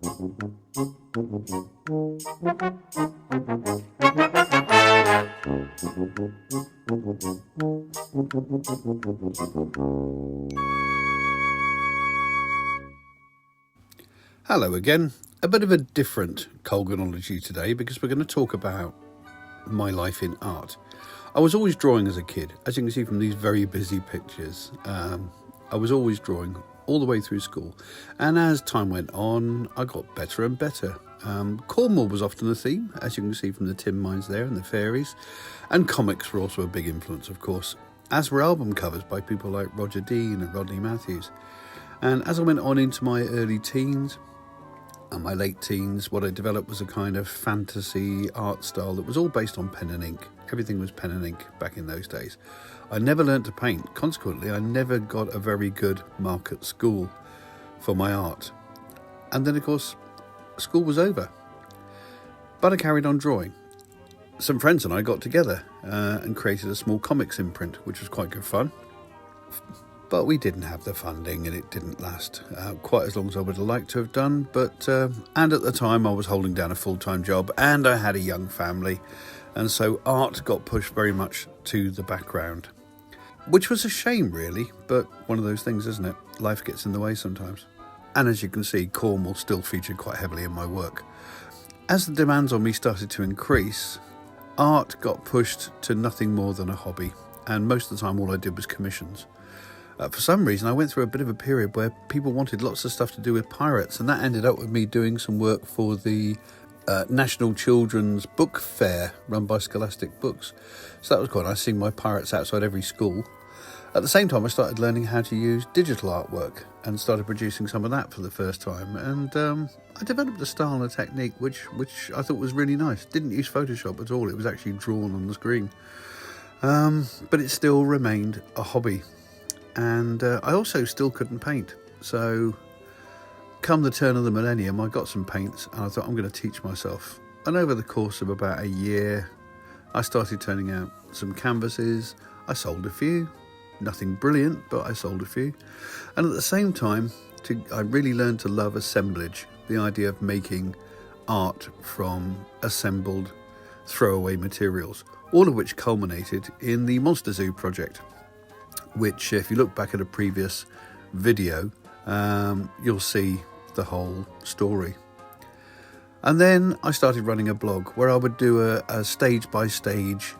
Hello again, a bit of a different Colganology today because we're going to talk about my life in art. I was always drawing as a kid, as you can see from these very busy pictures. I was always drawing all the way through school, and as time went on I got better and better. Cornwall was often a theme, as you can see from the tin mines there and the fairies, and comics were also a big influence, of course, as were album covers by people like Roger Dean and Rodney Matthews. And as I went on into my early teens and my late teens, what I developed was a kind of fantasy art style that was all based on pen and ink. Everything was pen and ink back in those days. I never learnt to paint. Consequently, I never got a very good mark at school for my art. And then, of course, school was over. But I carried on drawing. Some friends and I got together and created a small comics imprint, which was quite good fun. But we didn't have the funding and it didn't last quite as long as I would have liked to have done. And at the time I was holding down a full-time job and I had a young family. And so art got pushed very much to the background, which was a shame really, but one of those things, isn't it? Life gets in the way sometimes. And as you can see, Cornwall still featured quite heavily in my work. As the demands on me started to increase, art got pushed to nothing more than a hobby. And most of the time all I did was commissions. For some reason, I went through a bit of a period where people wanted lots of stuff to do with pirates, and that ended up with me doing some work for the National Children's Book Fair run by Scholastic Books. So that was quite nice, seeing my pirates outside every school. At the same time, I started learning how to use digital artwork and started producing some of that for the first time. And I developed a style and a technique which I thought was really nice. Didn't use Photoshop at all. It was actually drawn on the screen. But it still remained a hobby. And I also still couldn't paint. So come the turn of the millennium, I got some paints and I thought I'm going to teach myself. And over the course of about a year, I started turning out some canvases. I sold a few, nothing brilliant, but I sold a few. And at the same time, I really learned to love assemblage, the idea of making art from assembled throwaway materials, all of which culminated in the Monster Zoo project, which if you look back at a previous video, you'll see the whole story. And then I started running a blog where I would do a stage-by-stage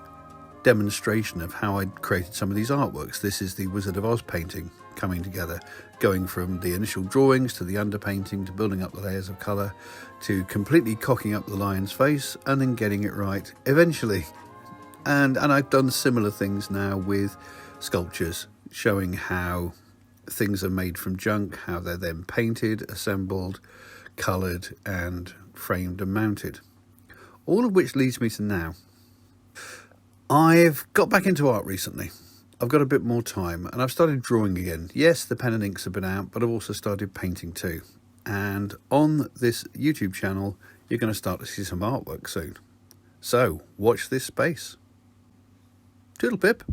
demonstration of how I'd created some of these artworks. This is the Wizard of Oz painting coming together, going from the initial drawings to the underpainting to building up the layers of colour to completely cocking up the lion's face and then getting it right eventually. And I've done similar things now with sculptures, showing how things are made from junk, how they're then painted, assembled, coloured and framed and mounted. All of which leads me to now. I've got back into art recently. I've got a bit more time and I've started drawing again. Yes, the pen and inks have been out, but I've also started painting too. And on this YouTube channel, you're going to start to see some artwork soon. So watch this space. Toodle pip.